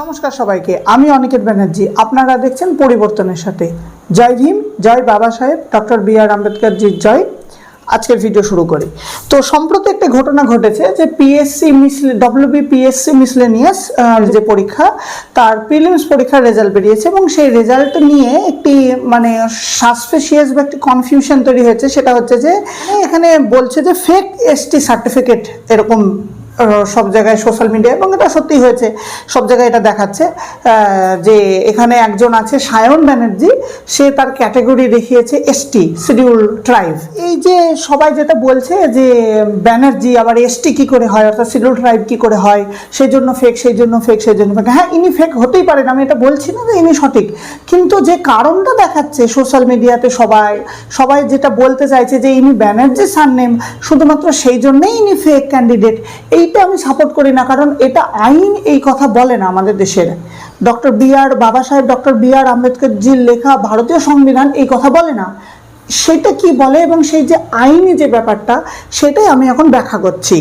নমস্কার সবাইকে, আমি অনিকেত ব্যানার্জি। আপনারা দেখছেন পরিবর্তনের সাথে। জয় ভীম, জয় বাবা সাহেব ডক্টর বি.আর. আম্বেদকরজির জয়। আজকের ভিডিও শুরু করি। তো সম্প্রতি একটা ঘটনা ঘটেছে যে WBPSC মিসলেনিয়াস যে পরীক্ষা, তার প্রিলিমস পরীক্ষার রেজাল্ট বেরিয়েছে এবং সেই রেজাল্ট নিয়ে একটি সাসপিশিয়াস বা একটি কনফিউশন তৈরি হয়েছে। সেটা হচ্ছে যে এখানে বলছে যে ফেক এসটি সার্টিফিকেট এরকম সব জায়গায় সোশ্যাল মিডিয়া, এবং এটা সত্যি হয়েছে, সব জায়গায় এটা দেখাচ্ছে যে এখানে একজন আছে সায়ন ব্যানার্জি, সে তার ক্যাটাগরি দেখিয়েছে এসটি শিডিউল ট্রাইব। এই যে সবাই যেটা বলছে যে ব্যানার্জি আবার এসটি কি করে হয়, অর্থাৎ শিডিউল ট্রাইব কি করে হয়, সেই জন্য ফেক, সেই জন্য ফেক, সেই জন্য ফেক। হ্যাঁ, ইনি ফেক হতেই পারেন, আমি এটা বলছি না যে ইনি সঠিক, কিন্তু যে কারণটা দেখাচ্ছে সোশ্যাল মিডিয়াতে সবাই যেটা বলতে চাইছে যে ইনি ব্যানার্জি সারনেম, শুধুমাত্র সেই জন্যই ইনি ফেক ক্যান্ডিডেট। এইটা আমি সাপোর্ট করি না, কারণ এটা আইন এই কথা বলে না। আমাদের দেশের বাবা সাহেব ডক্টর বি.আর. আম্বেদকরজির লেখা ভারতীয় সংবিধান এই কথা বলে না। সেটা কি বলে এবং সেই যে আইনি যে ব্যাপারটা, সেটাই আমি এখন ব্যাখ্যা করছি।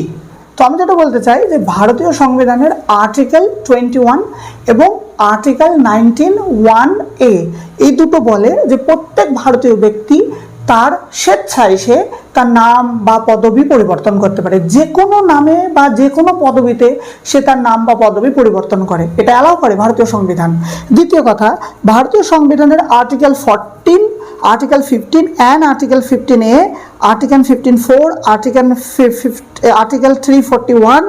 তো আমি যেটা বলতে চাই যে ভারতীয় সংবিধানের আর্টিকেল 21 এবং আর্টিকেল 19(1)A এই দুটো বলে যে প্রত্যেক ভারতীয় ব্যক্তি তার স্বেচ্ছায় সে তার নাম বা পদবি পরিবর্তন করতে পারে। যে কোনো নামে বা যে কোনো পদবিতে সে তার নাম বা পদবি পরিবর্তন করে, এটা অ্যালাউ করে ভারতীয় সংবিধান। দ্বিতীয় কথা, ভারতীয় সংবিধানের article 14, article 15 and article 15A, article 15(4), article 341,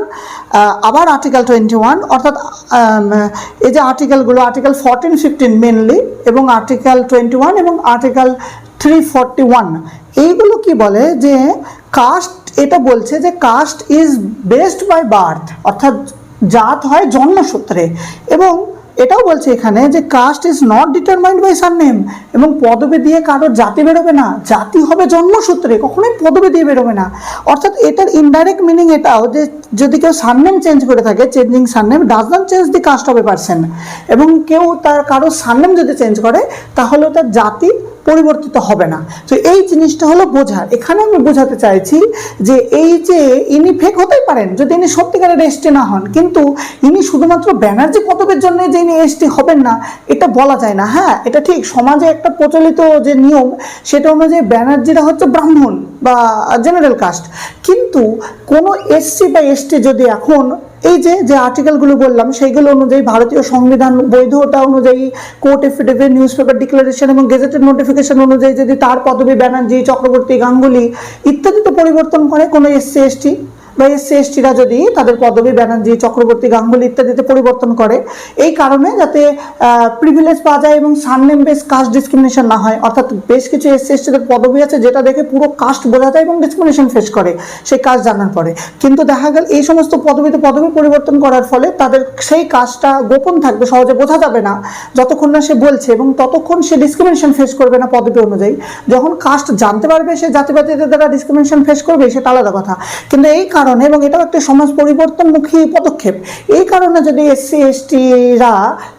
আবার আর্টিকেল 21, অর্থাৎ এই যে আর্টিকেলগুলো, আর্টিকেল 14, 15 মেনলি, এবং আর্টিকেল 21 এবং আর্টিকেল 341, এইগুলো কি বলে যে কাস্ট, এটা বলছে যে caste is based by birth, অর্থাৎ জাত হয় জন্মসূত্রে। এবং এটাও বলছে এখানে যে caste is not determined by surname, এবং পদবি দিয়ে কারোর জাতি বেরোবে না, জাতি হবে জন্মসূত্রে, কখনোই পদবি দিয়ে বেরোবে না। অর্থাৎ এটার ইনডাইরেক্ট মিনিং এটাও যে যদি কেউ সারনেম চেঞ্জ করে থাকে, changing surname does not change the caste of a person, এবং কেউ কারোর সারনেম যদি চেঞ্জ করে তাহলে তার জাতি পরিবর্তিত হবে না। তো এই জিনিসটা হলো বোঝার। এখানে আমি বোঝাতে চাইছি যে এই যে ইনি ফেক হতেই পারেন যদি ইনি সত্যিকারের এসটি না হন, কিন্তু ইনি শুধুমাত্র ব্যানার্জি পদবীর জন্য যে ইনি এসটি হবেন না এটা বলা যায় না। হ্যাঁ, এটা ঠিক, সমাজে একটা প্রচলিত যে নিয়ম সেটা অনুযায়ী ব্যানার্জিরা হচ্ছে ব্রাহ্মণ বা জেনারেল কাস্ট, কিন্তু কোনো এসসি বা এসটি যদি এখন এই যে আর্টিকেলগুলো বললাম সেইগুলো অনুযায়ী, ভারতীয় সংবিধান বৈধতা অনুযায়ী, court affidavit, news paper declaration এবং গেজেটেড নোটিফিকেশন অনুযায়ী যদি তার পদবি ব্যানার্জি, চক্রবর্তী, গাঙ্গুলি ইত্যাদিতে পরিবর্তন করে কোনো এসসি এসটি বা এসসি এসটিরা যদি তাদের পদবি ব্যানার্জি, চক্রবর্তী, গাঙ্গুলি ইত্যাদিতে পরিবর্তন করে, এই কারণে যাতে প্রিভিলেজ পাওয়া যায় এবং সারনেম বেস কাস্ট ডিসক্রিমিনেশন না হয়। অর্থাৎ বেশ কিছু এসসি এসটিদের পদবি আছে যেটা দেখে পুরো কাস্ট বোঝা যায় এবং ডিসক্রিমিনেশন ফেস করে সেই কাস্ট জানার পরে, কিন্তু দেখা গেল এই সমস্ত পদবি পরিবর্তন করার ফলে তাদের সেই কাস্টটা গোপন থাকবে, সহজে বোঝা যাবে না যতক্ষণ না সে বলছে, এবং ততক্ষণ সে ডিসক্রিমিনেশন ফেস করবে না পদবি অনুযায়ী। যখন কাস্ট জানতে পারবে সে জাতিবাদীদের দ্বারা ডিসক্রিমিনেশন ফেস করবে, সেটা আলাদা কথা। কিন্তু এই কারণে, এবং এটাও একটা সমাজ পরিবর্তনমুখী পদক্ষেপ, এই কারণে যদি এসসি এসটিরা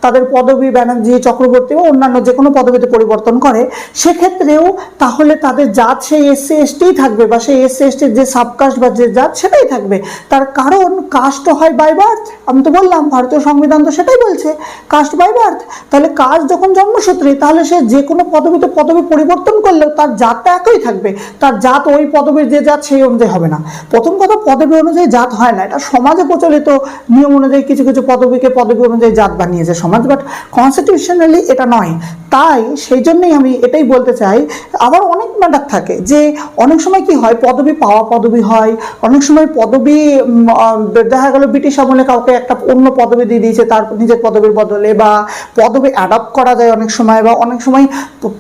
তাদের পদবি ব্যানার্জি, চক্রবর্তী বা অন্যান্য যে কোনো পদবিতে পরিবর্তন করে, সেক্ষেত্রেও তাহলে তাদের জাত সেই এসসি এসটিই থাকবে, বা সেই এসসি এসটির যে সাবকাস্ট বা যে জাত সেটাই থাকবে। তার কারণ কাস্ট হয় বাই বার্থ, আমি তো বললাম ভারতীয় সংবিধান তো সেটাই বলছে, কাস্ট বাই বার্থ। তাহলে কাস্ট যখন জন্মসূত্রে, তাহলে সে যে কোনো পদবিতে পদবি পরিবর্তন করলেও তার জাতটা একই থাকবে, তার জাত ওই পদবির যে জাত সেই অনুযায়ী হবে না। প্রথম কথা, পদবি অনুযায়ী জাত হয় না, এটা সমাজে প্রচলিত নিয়ম অনুযায়ী কিছু কিছু পদবি অনুযায়ী জাত বানিয়েছে সমাজ, বাট কনস্টিটিউশনালি এটা নয়। তাই সেই জন্যই আমি এটাই বলতে চাই। আবার অনেক ম্যাটার থাকে যে অনেক সময় কি হয়, পদবি পাওয়া পদবি হয়, অনেক সময় পদবি দেখা গেল ব্রিটিশ আমলে কাউকে একটা অন্য পদবি দিয়ে দিয়েছে তার নিজের পদবির বদলে, বা পদবি অ্যাডপ্ট করা যায় অনেক সময়, বা অনেক সময়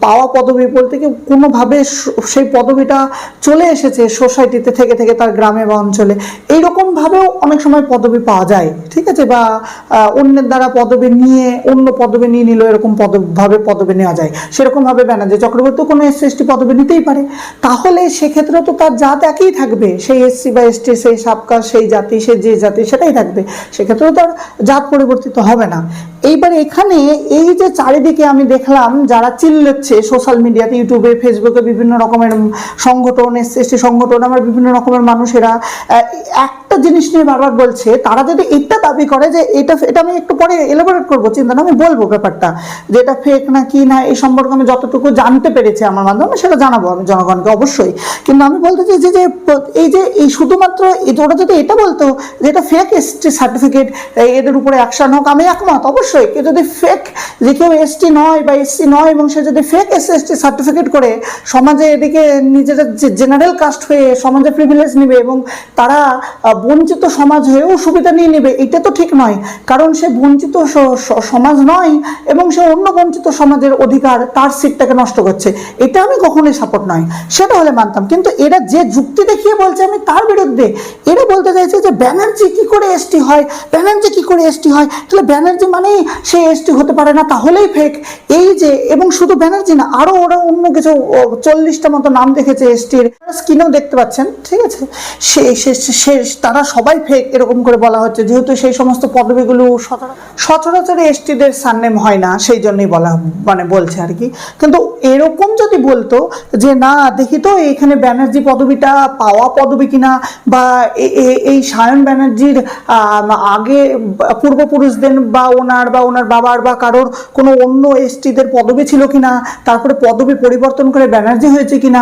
পাওয়া পদবি বলতে কি কোনোভাবে সেই পদবিটা চলে এসেছে সোসাইটিতে থেকে থেকে তার গ্রামে বা অঞ্চলে, এইরকমভাবেও অনেক সময় পদবি পাওয়া যায়, ঠিক আছে, বা অন্যের দ্বারা পদবি নিয়ে অন্য পদবি নিয়ে নিল, এরকম পদবি নেওয়া যায়। সেরকমভাবে ব্যানার্জি, চক্রবর্তী কোনো এসসি এসটি পদবি নিতেই পারে, তাহলে সেক্ষেত্রে তো তার জাত একই থাকবে, সেই এসসি বা এসটি, সেই সাবকাস্ট, সেই জাতি, সে যে জাতি সেটাই থাকবে, সেক্ষেত্রেও তার জাত পরিবর্তিত হবে না। এইবার এখানে এই যে চারিদিকে আমি দেখলাম যারা চিল্লাচ্ছে সোশ্যাল মিডিয়াতে, ইউটিউবে, ফেসবুকে বিভিন্ন রকমের সংগঠন, এসসি এসটি সংগঠন, আমার বিভিন্ন রকমের মানুষেরা একটা জিনিস জিনিস নিয়ে বারবার বলছে, তারা যদি এটা দাবি করে যে এটা আমি একটু পরে এলাবোরেট করবো, চিন্তা না, আমি বলবো ব্যাপারটা যে এটা ফেক না কি না, এই সম্পর্কে আমি যতটুকু জানতে পেরেছি আমার মাধ্যমে সেটা জানাবো আমি জনগণকে অবশ্যই। কিন্তু আমি বলতে চাই যে এই শুধুমাত্র ওরা যদি এটা বলতো যে এটা ফেক এসটি সার্টিফিকেট, এদের উপরে অ্যাকশন হোক, আমি একমত অবশ্যই। কেউ যদি ফেক, যে কেউ এসটি নয় বা এসসি নয় এবং সে যদি ফেক এসটি সার্টিফিকেট করে সমাজে এদিকে নিজেরা জেনারেল কাস্ট হয়ে সমাজে প্রিভিলেজ নেবে এবং তারা বঞ্চিত সমাজ হয়েও সুবিধা নিয়ে নেবে, এটা তো ঠিক নয়। কারণ সে বঞ্চিত সমাজ নয় এবং সে অন্য বঞ্চিত সমাজের অধিকার, তার সিটটাকে নষ্ট করছে, এটা আমি কখনোই সাপোর্ট নয়, সেটা হলে মানতাম। কিন্তু এরা যে যুক্তি দেখিয়ে বলছে আমি তার বিরুদ্ধে। এরা বলতে চাইছে যে ব্যানার্জি কি করে এসটি হয়, ব্যানার্জি কি করে এসটি হয়, তাহলে ব্যানার্জি মানেই সে এসটি হতে পারে না, তাহলেই ফেক। এই যে, এবং শুধু ব্যানার্জি না, আরো ওরা অন্য কিছু 40টা মতো নাম দেখেছে এসটির, স্ক্রিনেও দেখতে পাচ্ছেন, ঠিক আছে, তারা সবাই ফেক এরকম করে বলা হচ্ছে, যেহেতু সেই সমস্ত পদবিগুলো সচরাচর এসটিদের সারনেম হয় না, সেই জন্যই বলা, মানে বলছে আর কি। কিন্তু এরকম যদি বলতো যে না দেখি তো এখানে ব্যানার্জি পদবিটা পাওয়া পদবি কিনা, বা এই সায়ন ব্যানার্জির আগে পূর্বপুরুষদের বা ওনার বাবার বা কারোর কোনো অন্য এসটিদের পদবি ছিল কিনা, তারপরে পদবি পরিবর্তন করে ব্যানার্জি হয়েছে কিনা,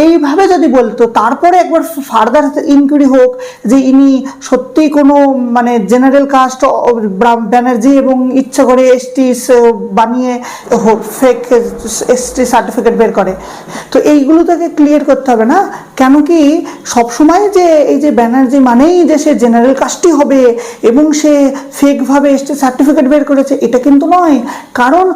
এইভাবে যদি বলতো, তারপরে একবার ফার্দার ইনকোয়ারি হোক যে ইনি সত্যি কোনো মানে জেনারেল কাস্ট ব্যানার্জি এবং ইচ্ছা করে এসটি বানিয়ে ফেক এসটি সার্টিফিকেট বের করে, তো এইগুলো তাকে ক্লিয়ার করতে হবে না। কেন কি সবসময় যে এই যে ব্যানার্জি মানেই যে সে জেনারেল কাস্টই হবে এবং সে ফেকভাবে এসটি সার্টিফিকেট বের করেছে, এটা কিন্তু নয়। কারণ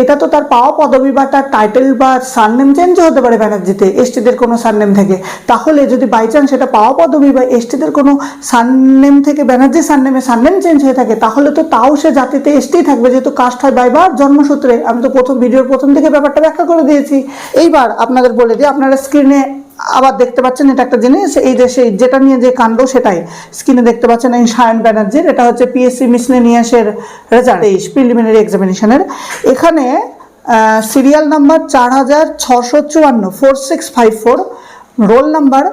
এটা তো তার পাওয়া পদবি বা তার টাইটেল বা সারনেম চেঞ্জ হতে পারে ব্যানার্জিতে, এসটিদের কোনো সারনেম থেকে। তাহলে যদি বাই চান্স সেটা পাওয়া পদবি বা এসটিদের কোনো সারনেম থেকে ব্যানার্জি সারনেমে সারনেম চেঞ্জ হয়ে থাকে, তাহলে তো তাও সে জাতিতে এসটি থাকবে, যেহেতু কাস্ট হয় বাইবার জন্মসূত্রে। আমি তো ভিডিওর প্রথম থেকে ব্যাপারটা ব্যাখ্যা করে দিয়েছি। এইবার আপনাদের বলে দিই, আপনারা স্ক্রিনে আবার দেখতে পাচ্ছেন এটা একটা জিনিস, এই যে সেই যেটা নিয়ে যে কাণ্ড সেটাই স্ক্রিনে দেখতে পাচ্ছেন। এই সায়ন ব্যানার্জির, এটা হচ্ছে পিএসসি মিসলেনিয়াসের রেজাল্ট, প্রিলিমিনারি এক্সামিনেশনের। এখানে serial number 4654 4654, roll number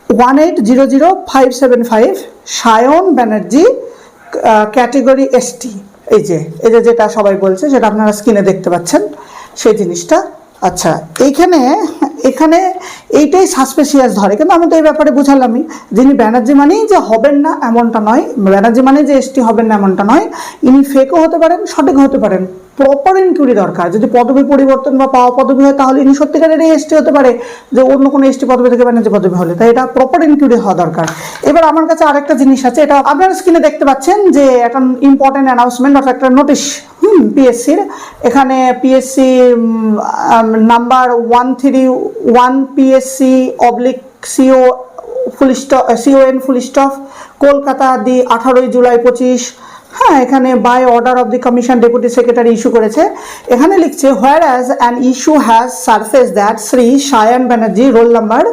1800575, Sayan Banerjee, category ST. এই যে যেটা সবাই বলছে সেটা আপনারা স্ক্রিনে দেখতে পাচ্ছেন সেই জিনিসটা। আচ্ছা, এখানে এইটাই সাসপেসিয়াস ধরে, কিন্তু আমি তো এই ব্যাপারে বুঝালামই, যিনি ব্যানার্জি মানেই যে হবেন না এমনটা নয়, ব্যানার্জি মানে যে এসটি হবেন না এমনটা নয়, ইনি ফেকও হতে পারেন, সঠিক হতে পারেন। প্রপার ইনকোয়ারি দরকার। যদি পদবি পরিবর্তন বা পাওয়া পদবি হয় তাহলে ইনি সত্যিকারের এসটি হতে পারে, যে অন্য কোনো এসটি পদবি থেকে ব্যানার্জি পদবি হলে, তাই এটা প্রপার ইনকোয়ারি হওয়া দরকার। এবার আমার কাছে আরেকটা জিনিস আছে, এটা আপনারা স্ক্রিনে দেখতে পাচ্ছেন যে একটা ইম্পর্টেন্ট অ্যানাউন্সমেন্ট অর্থাৎ একটা নোটিশ পিএসসির। এখানে PSC number 131 PSC /CO CON Kolkata the 18 July 25। হ্যাঁ, এখানে by order of the commission deputy secretary issue করেছে। এখানে লিখছে whereas an issue has surfaced that Shri Sayan Banerjee, roll number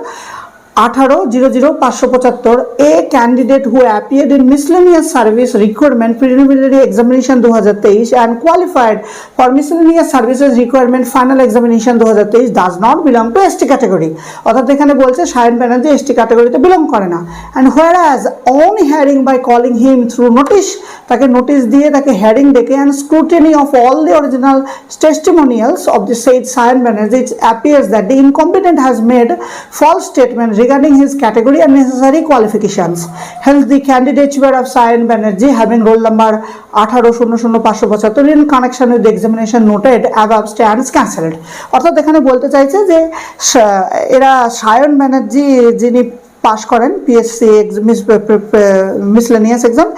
18-00-575, a candidate who appeared in miscellaneous service requirement preliminary examination 2023 and qualified for miscellaneous services requirement final examination 2023 does not belong to ST category। অর্থাৎ এখানে বলছে Sayan Banerjee ST ক্যাটাগরিতে belong করে না। and whereas on hearing by calling him through notice, তাকে notice দিয়ে তাকে hearing ডেকে and scrutiny of all the original testimonials of the said Sayan Banerjee, it appears that the incompetent has made false statement regarding his category and necessary qualifications. Hence, the candidature of Sayan Banerjee having roll number 18-00-575 in connection with the examination noted above stands cancelled। অর্থাৎ এখানে বলতে চাইছে যে এরা সায়ন ব্যানার্জি যিনি পাশ করেন PSC miscellaneous exam,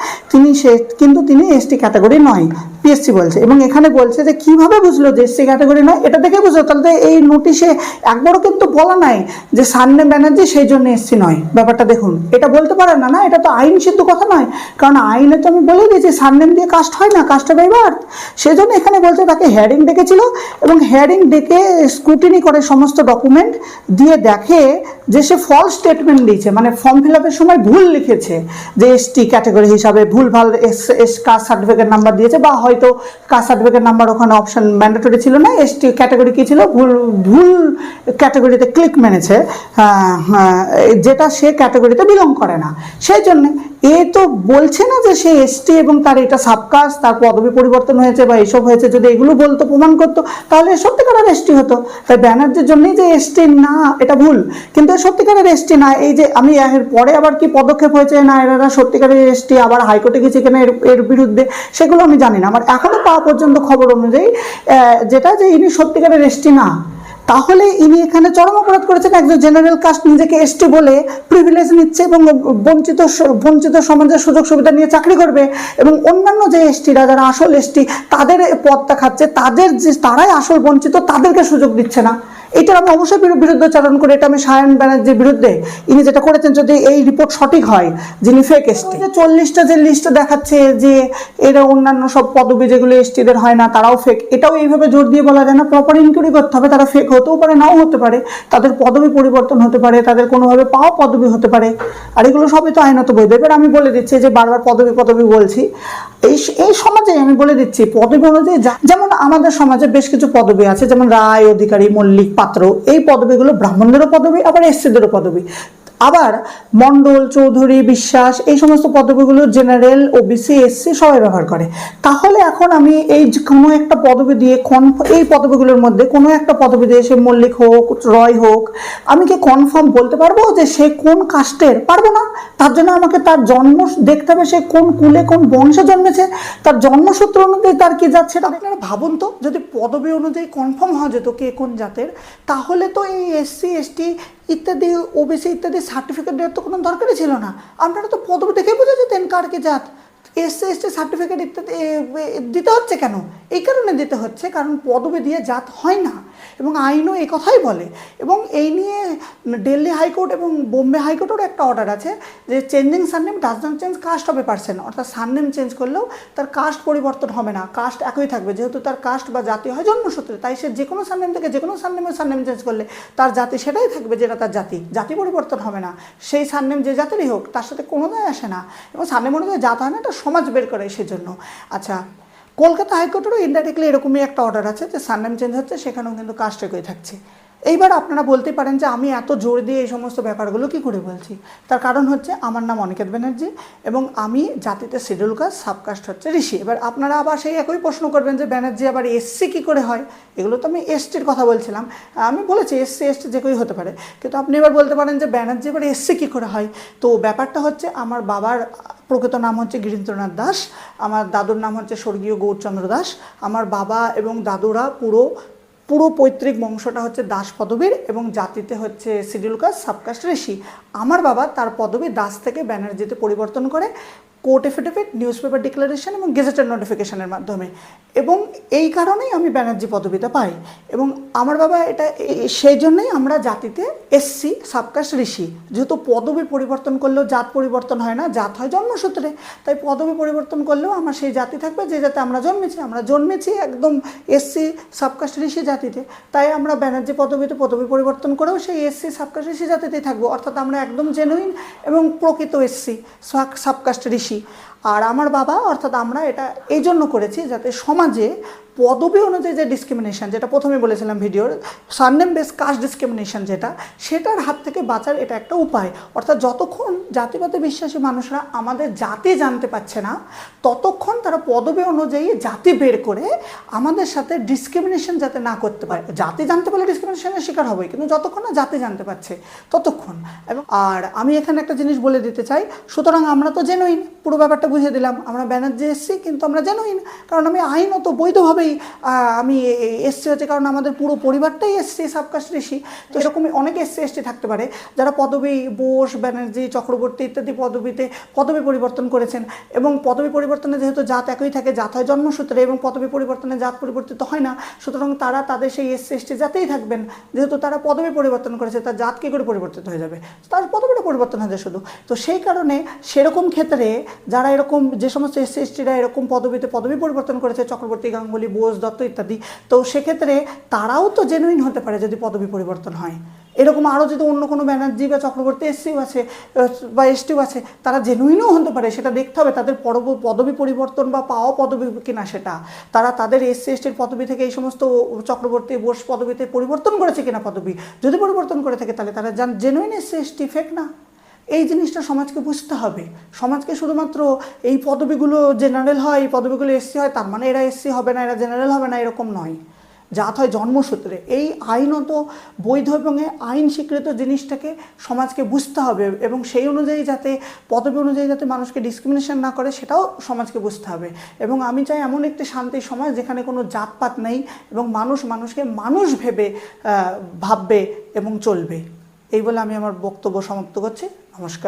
কিন্তু তিনি এসটি ক্যাটাগরি নয়, পিএসসি বলছে। এবং এখানে বলছে যে কিভাবে বুঝলো যে এসসি ক্যাটাগরি নয়, এটা দেখে বুঝলো। তাহলে এই নোটিশে একবারও কিন্তু বলা নাই যে সান্নে ব্যানার্জি সেই জন্য এসসি নয়। ব্যাপারটা দেখুন, এটা বলতে পারেন না, না এটা তো আইন সিদ্ধ কথা নয়, কারণ আইনে তো আমি বলে দিয়েছি সান্নেম দিয়ে কাস্ট হয় না, কাস্ট বাই বার্থ। সেই জন্য এখানে বলছে তাকে হেয়ারিং ডেকেছিল এবং হেয়ারিং ডেকে স্ক্রুটিনি করে সমস্ত ডকুমেন্ট দিয়ে দেখে যে সে ফলস স্টেটমেন্ট দিয়েছে, মানে ফর্ম ফিল আপের সময় ভুল লিখেছে যে এসটি ক্যাটাগরি হিসাবে ভুলভাল কাস্ট সার্টিফিকেট নাম্বার দিয়েছে, বা হয়তো কাস্ট সার্টিফিকেট নাম্বার ওখানে অপশন ম্যান্ডেটরি ছিল না, এসটি ক্যাটাগরি কী ছিল, ভুল ভুল ক্যাটাগরিতে ক্লিক মেনেছে, যেটা সে ক্যাটাগরিতে বিলং করে না। সেই জন্যে এ তো বলছে না যে সে এসটি এবং তার এটা সাবকাস্ট, তার পদবি পরিবর্তন হয়েছে বা এসব হয়েছে। যদি এগুলো বলতো, প্রমাণ করতো, তাহলে সত্যিকারের এসটি হতো। তাই ব্যানার্জির জন্যই যে এসটি না, এটা ভুল, কিন্তু সত্যিকারের এসটি না। এই যে আমি এর পরে আবার কি পদক্ষেপ হয়েছে না এরা সত্যিকারের এসটি, আবার হাইকোর্টে গেছে কিনা এর বিরুদ্ধে, সেগুলো আমি জানি না। আমার এখনো পাওয়া পর্যন্ত খবর অনুযায়ী যেটা যে ইনি সত্যিকারের এসটি না। তাহলে ইনি এখানে চরম অপরাধ করেছেন। একজন জেনারেল কাস্ট নিজেকে এসটি বলে প্রিভিলেজ নিচ্ছে এবং বঞ্চিত সমাজের সুযোগ সুবিধা নিয়ে চাকরি করবে, এবং অন্যান্য যে এসটিরা যারা আসল এসটি তাদের পদটা খাচ্ছে, তারাই আসল বঞ্চিত, তাদেরকে সুযোগ দিচ্ছে না। এটার আমি অবশ্যই বিরুদ্ধচারণ করি। এটা আমি সায়ন ব্যানার্জির বিরুদ্ধে, ইনি যেটা করেছেন, যদি এই রিপোর্ট সঠিক হয়, যিনি ফেক এসটি, 40টা যে লিস্ট দেখাচ্ছে যে এরা অন্যান্য সব পদবি যেগুলো এসটিদের হয় না তারাও ফেক, এটাও এইভাবে জোর দিয়ে বলা যায় না। প্রপার ইনকোয়ারি করতে হবে। তারা ফেক হতেও পারে, নাও হতে পারে, তাদের পদবি পরিবর্তন হতে পারে, তাদের কোনোভাবে পাওয়া পদবি হতে পারে, আর এগুলো সবই তো আইনত বৈধ। এবার আমি বলে দিচ্ছি যে বারবার পদবি বলছি, এই সমাজে আমি বলে দিচ্ছি পদবি অনুযায়ী, যেমন আমাদের সমাজে বেশ কিছু পদবি আছে, যেমন রায়, অধিকারী, মল্লিক, পাত্র। এই পদবিগুলো ব্রাহ্মণদেরও পদবি, আবার এসসিদেরও পদবি। আবার মণ্ডল, চৌধুরী, বিশ্বাস, এই সমস্ত পদবিগুলো জেনারেল, ওবিসি, এসসি সবাই ব্যবহার করে। তাহলে এখন আমি এই কোনো একটা পদবি দিয়ে এই পদবিগুলোর মধ্যে কোনো একটা পদবি দিয়ে, সে মল্লিক হোক, রয় হোক, আমি কি কনফার্ম বলতে পারবো যে সে কোন কাস্টের? পারবো না। তার জন্য আমাকে তার জন্ম দেখতে হবে, সে কোন কুলে কোন বংশে জন্মেছে, তার জন্মসূত্র অনুযায়ী তার কি যাচ্ছে। আপনারা ভাবুন তো, যদি পদবি অনুযায়ী কনফার্ম হওয়া যেত কে কোন জাতের, তাহলে তো এই এসসি, এসটি ইত্যাদি, ওবিসি ইত্যাদি সার্টিফিকেট দেওয়ার তো কোনো দরকারই ছিল না। আপনারা তো পদবি দেখে বুঝে যেতেন কার কে জাত। এসসি, এসটি সার্টিফিকেট ইত্যাদি দিতে হচ্ছে কেন? এই কারণে দিতে হচ্ছে কারণ পদবি দিয়ে জাত হয় না, এবং আইনও এই কথাই বলে। এবং এই নিয়ে দিল্লি হাইকোর্ট এবং বোম্বে হাইকোর্টেরও একটা অর্ডার আছে যে changing surname does not change caste of a person, অর্থাৎ সারনেম চেঞ্জ করলেও তার কাস্ট পরিবর্তন হবে না, কাস্ট একই থাকবে। যেহেতু তার কাস্ট বা জাতি হয় জন্মসূত্রে, তাই সে যে কোনো সারনেম থেকে যে কোনো সারনেম চেঞ্জ করলে তার জাতি সেটাই থাকবে, যেটা তার জাতি পরিবর্তন হবে না। সেই সারনেম যে জাতেরই হোক তার সাথে কোনো দায় আসে না, এবং সারনেম অনুযায়ী জাত হয় না, এটা সমাজ বের করে সেজন্য। আচ্ছা, কলকাতা হাইকোর্টেরও ইনডাইরেক্টলি এরকমই একটা অর্ডার আছে যে সারনেম চেঞ্জ হচ্ছে, সেখানেও কিন্তু কাস্ট একই থাকছে। এইবার আপনারা বলতে পারেন যে আমি এত জোর দিয়ে এই সমস্ত ব্যাপারগুলো কী করে বলছি। তার কারণ হচ্ছে আমার নাম অনিকেত ব্যানার্জি এবং আমি জাতিতে শিডিউল কাস্ট, সাবকাস্ট হচ্ছে ঋষি। এবার আপনারা আবার সেই একই প্রশ্ন করবেন যে ব্যানার্জি আবার এসসি কী করে হয়। এগুলো তো আমি এসটির কথা বলছিলাম, আমি বলেছি এসসি এসটি যে কেউই হতে পারে, কিন্তু আপনি এবার বলতে পারেন যে ব্যানার্জি এবার এসসি কী করে হয়। তো ব্যাপারটা হচ্ছে, আমার বাবার প্রকৃত নাম হচ্ছে গিরীন্দ্রনাথ দাস, আমার দাদুর নাম হচ্ছে স্বর্গীয় গৌরচন্দ্র দাস। আমার বাবা এবং দাদুরা পুরো পৈতৃক বংশটা হচ্ছে দাস পদবীর, এবং জাতিতে হচ্ছে শিডিউল কাস্ট, সাবকাস্ট, ঋষি। আমার বাবা তার পদবী দাস থেকে ব্যানার্জিতে পরিবর্তন করে court affidavit, news paper declaration এবং গেজেটেড নোটিফিকেশনের মাধ্যমে, এবং এই কারণেই আমি ব্যানার্জি পদবিটা পাই। এবং আমার বাবা এটা সেই জন্যই আমরা জাতিতে এসসি, সাবকাস্ট, ঋষি। যেহেতু পদবি পরিবর্তন করলেও জাত পরিবর্তন হয় না, জাত হয় জন্মসূত্রে, তাই পদবি পরিবর্তন করলেও আমার সেই জাতি থাকবে যে জাতে আমরা জন্মেছি একদম এসসি, সাবকাস্ট, ঋষি জাতিতে। তাই আমরা ব্যানার্জি পদবি পরিবর্তন করেও সেই এসসি, সাবকাস্ট, ঋষি জাতিতেই থাকবো, অর্থাৎ আমরা একদম জেনুইন এবং প্রকৃত এসসি, সাবকাস্ট, ঋষি। আর আমার বাবা, অর্থাৎ আমরা এটা এই জন্য করেছি যাতে সমাজে পদবি অনুযায়ী যে ডিসক্রিমিনেশন, যেটা প্রথমে বলেছিলাম ভিডিওর, সারনেম বেস কাস্ট ডিসক্রিমিনেশন, সেটার হাত থেকে বাঁচার এটা একটা উপায়। অর্থাৎ যতক্ষণ জাতিবাদে বিশ্বাসী মানুষরা আমাদের জাতি জানতে পারছে না, ততক্ষণ তারা পদবি অনুযায়ী জাতি বের করে আমাদের সাথে ডিসক্রিমিনেশন যাতে না করতে পারে। জাতি জানতে পারলে ডিসক্রিমিনেশনের শিকার হবে, কিন্তু যতক্ষণ না জাতি জানতে পারছে ততক্ষণ। এবং আর আমি এখানে একটা জিনিস বলে দিতে চাই, সুতরাং আমরা তো জেনুইন, পুরো ব্যাপারটা বুঝিয়ে দিলাম। আমরা ব্যানার্জি এসছি, কিন্তু আমরা জেনুইন, কারণ আমি আইনত বৈধভাবেই আমি এসসি হচ্ছে, কারণ আমাদের পুরো পরিবারটাই এসসি, সাবকাস্ট, ঋষি। তো এরকমই অনেক এসসি এসটি থাকতে পারে যারা পদবি বোস, ব্যানার্জি, চক্রবর্তী ইত্যাদি পদবিতে পদবি পরিবর্তন করেছেন, এবং পদবি পরিবর্তনে যেহেতু জাত একই থাকে, জাত হয় জন্মসূত্রে, এবং পদবি পরিবর্তনে জাত পরিবর্তিত হয় না, সুতরাং তারা তাদের সেই এসসি এসটি জাতেই থাকবেন। যেহেতু তারা পদবি পরিবর্তন করেছে, তার জাত কী করে পরিবর্তিত হয়ে যাবে, তার পদবিটা পরিবর্তন হয়ে যায় শুধু। তো সেই কারণে সেরকম ক্ষেত্রে যারা এরকম যে সমস্ত এসসি এসটিরা এরকম পদবি পরিবর্তন করেছে, চক্রবর্তী, গাঙ্গুলি, বোস, দত্ত ইত্যাদি, তো সেক্ষেত্রে তারাও তো জেনুইন হতে পারে যদি পদবি পরিবর্তন হয়। এরকম আরও যদি অন্য কোনো ব্যানার্জি বা চক্রবর্তী এসসিও আছে বা এসটিও আছে, তারা জেনুইনও হতে পারে, সেটা দেখতে হবে তাদের পদবি পরিবর্তন বা পাওয়া পদবি কিনা সেটা, তারা তাদের এসসি এসটির পদবি থেকে এই সমস্ত চক্রবর্তী, বোস পদবিতে পরিবর্তন করেছে কিনা পদবি, যদি পরিবর্তন করে থাকে তাহলে তারা জেনুইন এসসি এসটি, ফেক না। এই জিনিসটা সমাজকে বুঝতে হবে। সমাজকে শুধুমাত্র এই পদবিগুলো জেনারেল হয়, এই পদবিগুলো এসসি হয়, তার মানে এরা এসসি হবে না, এরা জেনারেল হবে না, এরকম নয়। জাত হয় জন্মসূত্রে। এই আইনত বৈধ এবং আইন স্বীকৃত জিনিসটাকে সমাজকে বুঝতে হবে, এবং সেই অনুযায়ী যাতে পদবি অনুযায়ী যাতে মানুষকে ডিসক্রিমিনেশন না করে সেটাও সমাজকে বুঝতে হবে। এবং আমি চাই এমন একটি শান্তির সমাজ যেখানে কোনো জাতপাত নেই এবং মানুষ মানুষকে মানুষ ভেবে ভাববে এবং চলবে। এই বলে আমি আমার বক্তব্য সমাপ্ত করছি। নমস্কার।